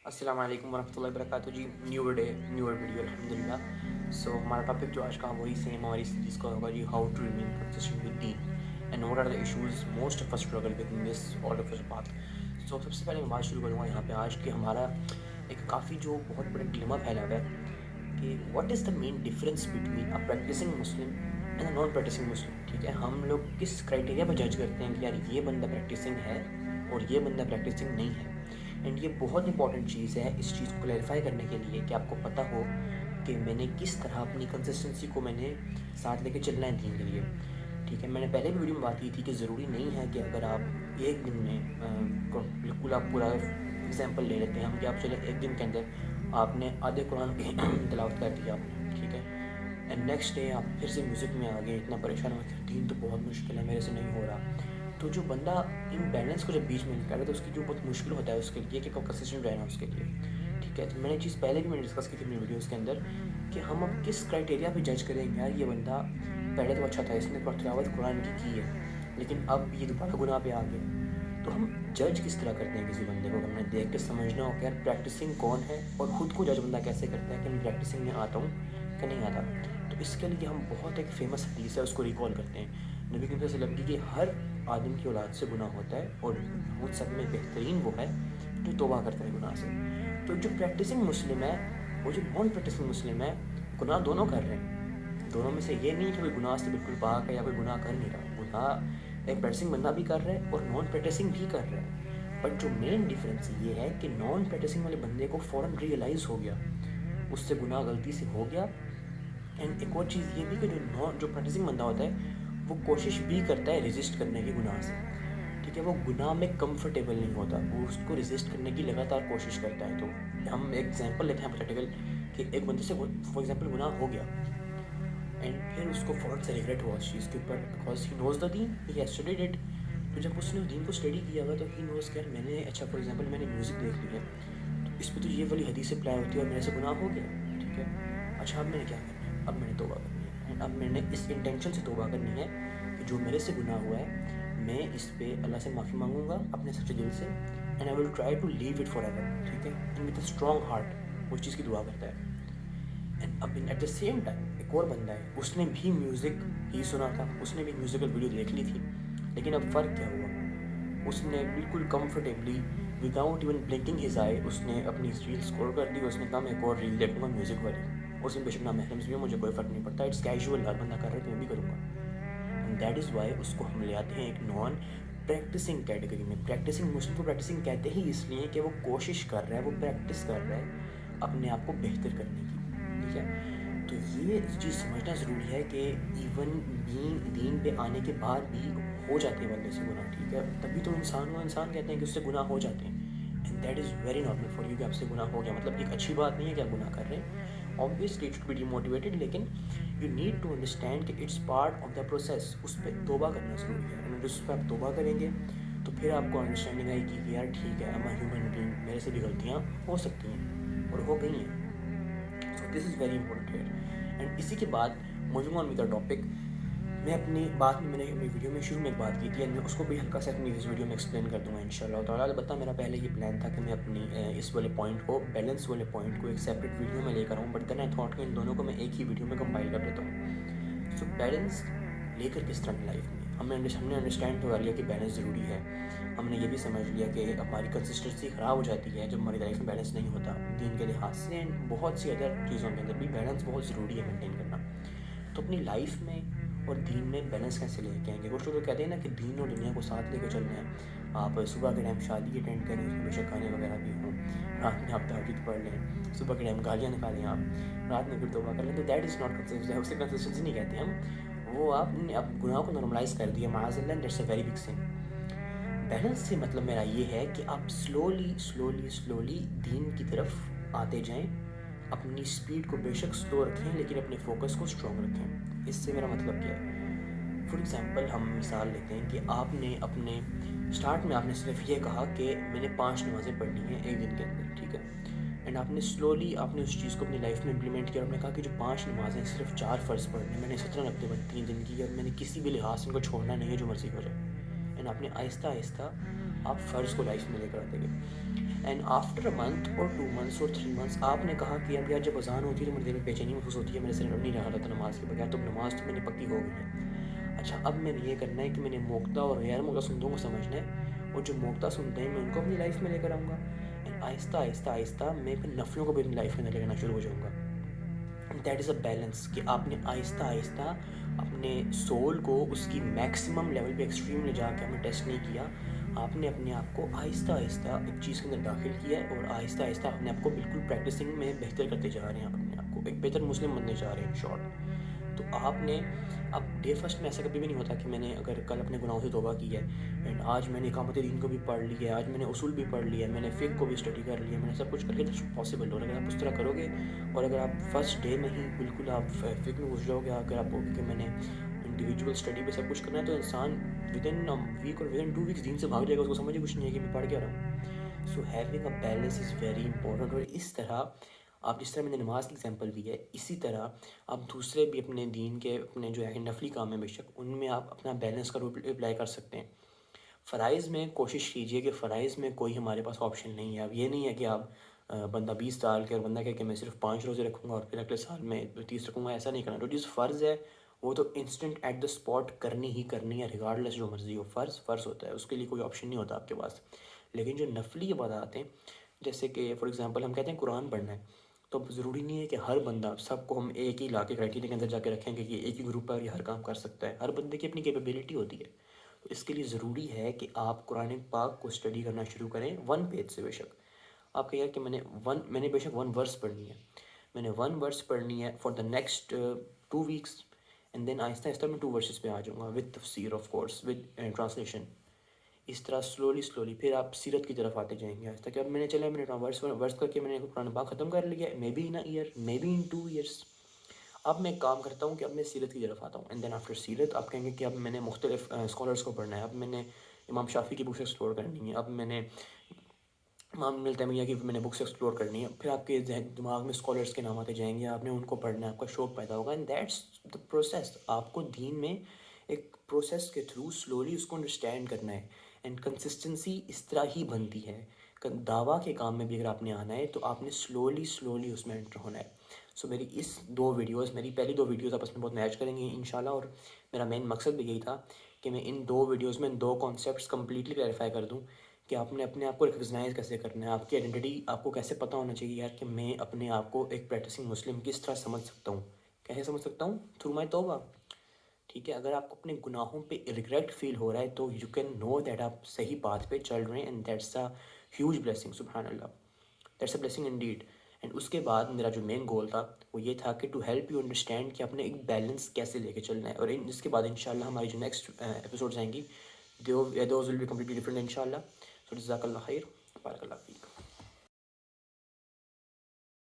अस्सलाम वालेकुम वरहमतुल्लाहि वबरकातुहू जी। न्यूअर डे न्यूअर वीडियो अल्हम्दुलिल्लाह। सो हमारा टॉपिक जो आज का वही सेम हमारी सीरीज़ का होगा जी, how to remain consistent with दीन and what are the issues most of us struggle with in this artificial path. So सबसे पहले मैं बात शुरू करूँगा यहाँ पे आज कि हमारा एक काफ़ी जो बहुत बड़ा डिलेमा फैला हुआ है कि what is the main difference between a practising Muslim and a non practising Muslim. ठीक है, हम लोग किस क्राइटेरिया पर जज करते हैं कि यार ये बंदा प्रैक्टिसिंग है और ये बंदा प्रैक्टिसिंग नहीं है। एंड ये बहुत इंपॉर्टेंट चीज़ है इस चीज़ को क्लैरिफाई करने के लिए कि आपको पता हो कि मैंने किस तरह अपनी कंसिस्टेंसी को मैंने साथ लेके चलना है दीन के लिए। ठीक है, मैंने पहले भी वीडियो में बात की थी कि ज़रूरी नहीं है कि अगर आप एक दिन में बिल्कुल आप पूरा एग्जाम्पल ले लेते हैं हम कि आप चले एक दिन के अंदर आपने आधे कुरान की तिलावत कर दिया, ठीक है, एंड नेक्स्ट डे आप फिर से म्यूज़िक में आ गए, इतना परेशान हो गए, दीन तो बहुत मुश्किल है, मेरे से नहीं हो रहा। तो जो बंदा इन बैलेंस को जब बीच में निकाले तो उसकी जो बहुत मुश्किल होता है उसके लिए कि कब कंसिस्टेंट रहना उसके लिए। ठीक है, तो मैंने चीज़ पहले भी मैंने डिस्कस की थी अपनी वीडियोज़ के अंदर कि हम अब किस क्राइटेरिया पे जज करेंगे यार ये बंदा पहले तो अच्छा था, इसने तिलावत कुरान की है, लेकिन अब ये दोबारा गुनाह पे आ गया। तो हम जज किस तरह करते हैं किसी बंदे को? हमने देख के समझना हो कि यार प्रैक्टिसिंग कौन है और ख़ुद को जज बंदा कैसे करता है कि मैं प्रैक्टिसिंग में आता हूँ कि नहीं आता। तो इसके लिए हम बहुत एक फ़ेमस हदीस है उसको रिकॉल करते हैं। नबी करीम सल्लल्लाहु अलैहि वसल्लम की कि हर आदम की औलाद से गुनाह होता है और उन सब में बेहतरीन वो है जो तौबा करता है गुनाह से। तो जो प्रैक्टिसिंग मुस्लिम है वो जो नॉन प्रैक्टिसिंग मुस्लिम है, गुनाह दोनों कर रहे हैं। दोनों में से ये नहीं कि कोई गुनाह से बिल्कुल पाक है या कोई गुनाह कर नहीं रहा। गुनाह एक प्रैक्टिसिंग बंदा भी कर रहा है और नॉन प्रैक्टिसिंग भी कर रहा है। बट जो मेन डिफरेंस ये है कि नॉन प्रैक्टिसिंग वाले बंदे को फ़ौरन रियलाइज़ हो गया, उससे गुनाह गलती से हो गया। एंड एक और चीज़ ये भी कि जो प्रैक्टिसिंग बंदा होता है वो कोशिश भी करता है रेजिस्ट करने की गुनाह से। ठीक है, वो गुनाह में कंफर्टेबल नहीं होता, वो उसको रेजिस्ट करने की लगातार कोशिश करता है। तो हम एक एग्जांपल लेते हैं हाइपोथेटिकल कि एक बंदे से फॉर एग्जांपल गुनाह हो गया एंड फिर उसको फ़ौरन से रिग्रेट हुआ उस चीज़ के ऊपर because he knows the Deen, he has studied it. तो जब उसने दीन को स्टडी किया हुआ तो ही नोज़ कि यार मैंने अच्छा फॉर एग्जांपल मैंने म्यूज़िक देख लिया तो इस पर तो ये वाली हदीस अप्लाई होती है और मेरे से गुनाह हो गया। ठीक है, अच्छा अब मैंने क्या करना है? अब मैंने तौबा करनी है एंड अब मैंने इस इंटेंशन से तौबा करनी है कि जो मेरे से गुनाह हुआ है मैं इस पे अल्लाह से माफ़ी मांगूंगा अपने सच्चे दिल से and I will try to leave it for ever. ठीक है, and with a strong heart उस चीज़ की दुआ करता है। एंड अब एट द सेम टाइम एक और बंदा है, उसने भी म्यूज़िक ही सुना था, उसने भी म्यूज़िकल वीडियो देख ली थी, लेकिन अब फ़र्क क्या हुआ? उसने बिल्कुल comfortably without even blinking his eye उसने अपनी रील स्क्रॉल कर दी। उसने कहा मैं एक और रील देखूंगा म्यूज़िक वाली, उसमें बेशक ना महरम्स भी हो, मुझे कोई फ़र्क नहीं पड़ता, इट्स कैजुअल, हर बंदा कर रहा है तो मैं भी करूँगा। एंड दैट इज़ वाई उसको हम ले आते हैं एक नॉन प्रैक्टिसिंग कैटेगरी में। प्रैक्टिसिंग मुस्लिम को प्रैक्टिसिंग कहते ही इसलिए कि वो कोशिश कर रहा है, वो प्रैक्टिस कर रहा है अपने आप को बेहतर करने की। ठीक है, तो ये चीज़ समझना ज़रूरी है कि इवन दीन पे आने के बाद भी हो जाते हैं बंदे से गुनाह। ठीक है, तभी तो इंसान कहते हैं कि उससे गुनाह हो जाते हैं and that is very normal for you कि आपसे गुनाह हो गया। मतलब एक अच्छी बात नहीं है कि आप गुनाह कर रहे हैं, obviously it should be demotivated, लेकिन यू नीड टू अंडरस्टैंड कि it's part of the process. उस पर तौबा करना ज़रूरी है एंड उस पर आप तौबा करेंगे तो फिर आपको अंडरस्टैंडिंग आएगी कि यार ठीक है, I am a human being, मेरे से भी गलतियाँ हो सकती हैं और हो गई हैं। So this is very important here. And इसी के बाद moving on with the topic, मैं अपनी बात में मैंने अपनी वीडियो में शुरू में एक बात की थी एंड मैं उसको भी हल्का सा अपनी इस वीडियो में एक्सप्लेन कर दूँगा इंशाल्लाह ताला। अलबत्ता मेरा पहले ये प्लान था कि मैं अपनी इस वाले पॉइंट को, बैलेंस वाले पॉइंट को एक सेपरेट वीडियो में लेकर आऊँ, बट देन आई थॉट कि इन दोनों को मैं एक ही वीडियो में कंपाइल कर देता हूँ। सो बैलेंस लेकर किस तरह की लाइफ में हमने अंडरस्टैंड तो कर लिया कि बैलेंस ज़रूरी है। हमने ये भी समझ लिया कि हमारी कंसिस्टेंसी ख़राब हो जाती है जब हमारी लाइफ में बैलेंस नहीं होता दीन के लिहाज से एंड बहुत सी अदर चीज़ों के अंदर भी बैलेंस बहुत ज़रूरी है मेंटेन करना। तो अपनी लाइफ में और दीन में बैलेंस कैसे लेके आएंगे? कुछ लोग तो कहते हैं ना कि दीन और दुनिया को साथ लेकर चलना है। आप सुबह के टाइम शादी अटेंड करें, उसमें बेशक खाने वगैरह भी हों, रात में आप तहज्जुद पढ़ लें, सुबह के टाइम गालियाँ निकालें आप, रात में फिर तौबा कर लें, तो दैट इज़ नॉट कंसिस्टेंसी। उसे कंसिस्टेंसी नहीं कहते हम, वो आपने आप गुनाह को नॉर्मलाइज़ कर दिया, माज़अल्लाह, that's a very big sin. Balance से मतलब मेरा ये है कि आप स्लोली दीन की तरफ आते जाएं। अपनी स्पीड को बेशक स्लो रखें लेकिन अपने फोकस को स्ट्रॉन्ग रखें। इससे मेरा मतलब क्या है? फॉर एग्जांपल हम मिसाल लेते हैं कि आपने अपने स्टार्ट में आपने सिर्फ ये कहा कि मैंने 5 नमाज़ें पढ़नी हैं एक दिन के अंदर, ठीक है, एंड आपने स्लोली आपने उस चीज़ को अपनी लाइफ में इम्प्लीमेंट किया और आपने कहा कि जो 5 नमाज़ें सिर्फ 4 फ़र्ज़ पढ़ने, मैंने 17 नफ़लें बनती हैं दिन की और मैंने किसी भी लिहाज से इनको छोड़ना नहीं है, जो मर्ज़ी हो जाए। एंड आपने आहिस्ता आहिस्ता आप फ़र्ज़ को लाइफ में लेकर आते गए اینڈ آفٹر اے منتھ اور 2 months اور 3 months آپ نے کہا کہ اب یار جب اذان ہوتی ہے تو میرے دل میں بے چینی محسوس ہوتی ہے، میرے سے لڑ نہیں رہا تھا نماز کے بغیر، تو نماز تو میں نے پکی ہو گئی ہے۔ اچھا اب میں نے یہ کرنا ہے کہ میں نے موقدہ اور غیر موقدہ سنتوں کو سمجھنا ہے، اور جو موقدہ سنتے ہیں میں ان کو اپنی لائف میں لے کر آؤں گا، اینڈ آہستہ آہستہ آہستہ میں پھر نفلوں کو بھی اپنی لائف میں لے کرنا شروع ہو جاؤں گا۔ دیٹ از اے بیلنس کہ آپ نے آہستہ آہستہ اپنے سول کو اس کی میکسیمم لیول پہ ایکسٹریم لے جا کے ہمیں ٹیسٹ نہیں کیا، آپ نے اپنے آپ کو آہستہ آہستہ ایک چیز کے اندر داخل کیا ہے، اور آہستہ آہستہ اپنے آپ کو بالکل پریکٹسنگ میں بہتر کرتے جا رہے ہیں، آپ اپنے آپ کو ایک بہتر مسلم بننے جا رہے ہیں ان شارٹ۔ تو آپ نے اب ڈے فرسٹ میں ایسا کبھی بھی نہیں ہوتا کہ میں نے اگر کل اپنے گناہوں سے توبہ کی ہے اینڈ آج میں نے اقامت دین کو بھی پڑھ لیا ہے، آج میں نے اصول بھی پڑھ لیا ہے، میں نے فقہ کو بھی اسٹڈی کر لیا ہے، میں نے سب کچھ کر کے پاسبل ہو، اگر آپ اس طرح کرو گے اور اگر آپ فرسٹ ڈے میں ہی بالکل آپ فقہ میں گھس جاؤ گے، اگر آپ کہ میں نے انڈیویجول اسٹڈی پہ سب کچھ کرنا ہے، تو انسان ود ان ویک اور ود ان 2 weeks دین سے بھاگ جائے گا، اس کو سمجھ کچھ نہیں ہے کہ میں پڑھ کیا رہا ہوں۔ So having a balance is very important, اور اس طرح آپ جس طرح میں نے نماز کی ایگزامپل دی ہے، اسی طرح آپ دوسرے بھی اپنے دین کے اپنے جو ہے نفلی کام ہیں بے شک ان میں آپ اپنا بیلنس کا رول اپلائی کر سکتے ہیں۔ فرائض میں کوشش کیجئے کہ فرائض میں کوئی ہمارے پاس آپشن نہیں ہے، اب یہ نہیں ہے کہ آپ بندہ 20 سال کے اور بندہ کہے کہ میں صرف 5 روزے رکھوں گا اور پھر اگلے سال میں 30 رکھوں گا، ایسا نہیں کرنا۔ جو چیز فرض ہے وہ تو انسٹنٹ ایٹ دا اسپاٹ کرنی ہی کرنی ہے، ریگارڈلیس جو مرضی ہو، فرض فرض ہوتا ہے، اس کے لیے کوئی آپشن نہیں ہوتا آپ کے پاس۔ لیکن جو نفلی عبادات ہیں، جیسے کہ فار ایگزامپل ہم کہتے ہیں قرآن پڑھنا ہے، تو اب ضروری نہیں ہے کہ ہر بندہ سب کو ہم ایک ہی لا کے کرائٹیریا کے اندر جا کے رکھیں گے کہ ایک ہی گروپ پر یہ ہر کام کر سکتا ہے، ہر بندے کی اپنی کیپیبلٹی ہوتی ہے۔ تو اس کے لیے ضروری ہے کہ آپ قرآن پاک کو اسٹڈی کرنا شروع کریں 1 پیج سے، بے شک آپ کہیں کہ میں نے بے شک 1 ورس پڑھنی ہے، میں نے 1 ورس پڑھنی ہے for the next 2 weeks، and then آہستہ آہستہ میں 2 ورسز پہ آ جاؤں گا ود تفسیر آف کورس ود ٹرانسلیشن۔ اس طرح سلولی پھر آپ سیرت کی طرف آتے جائیں گے آہستہ، کہ اب میں نے چلا میں نے ورس کر کے میں نے قرآن پاک ختم کر لیا، may be in a year, may be in 2 years۔ اب میں ایک کام کرتا ہوں کہ اب میں سیرت کی طرف آتا ہوں، اینڈ دین آفٹر سیرت آپ کہیں گے کہ اب میں نے مختلف اسکالرس کو پڑھنا ہے، اب میں نے امام شافعی کی بکس ایکسپلور کرنی ہے، اب میں نے امام ابن تیمیہ کی میں نے بکس ایکسپلور کرنی ہے، پھر آپ کے دماغ میں اسکالرس کے نام آتے جائیں گے، آپ نے ان کو پڑھنا ہے، آپ کا شوق پیدا ہوگا، اینڈ دیٹس دا پروسیس۔ آپ کو دین میں ایک پروسیس کے تھرو سلولی اس کو انڈرسٹینڈ کرنا ہے، اینڈ کنسسٹنسی اس طرح ہی بنتی ہے۔ دعویٰ کے کام میں بھی اگر آپ نے آنا ہے تو آپ نے سلولی اس میں انٹر ہونا ہے۔ سو میری اس 2 ویڈیوز، میری پہلی 2 ویڈیوز آپس میں بہت میچ کریں گی انشاءاللہ، اور میرا مین مقصد بھی یہی تھا کہ میں ان 2 ویڈیوز میں 2 کانسیپٹس کمپلیٹلی کلیریفائی کر دوں کہ آپ نے اپنے آپ کو ریکگنائز کیسے کرنا ہے، آپ کی آئیڈینٹی آپ کو کیسے پتہ ہونا چاہیے یار کہ میں اپنے آپ کو ایک پریکٹسنگ مسلم کس طرح سمجھ سکتا ہوں، کیسے سمجھ سکتا ہوں؟ تھرو مائی توبہ۔ ٹھیک ہے، اگر آپ کو اپنے گناہوں پہ ریگریٹ فیل ہو رہا ہے تو یو کین نو دیٹ آپ صحیح بات پہ چل رہے ہیں، and that's a huge blessing, سبحان اللہ، that's a blessing indeed. And اس کے بعد میرا جو مین گول تھا وہ یہ تھا کہ ٹو ہیلپ یو انڈرسٹینڈ کہ اپنے ایک بیلنس کیسے لے کے چلنا ہے، اور اس کے بعد انشاءاللہ ہماری جو نیکسٹ ایپیسوڈز آئیں گی those will be completely different انشاءاللہ۔ سو جزاک اللہ خیر، بارک اللہ فیک۔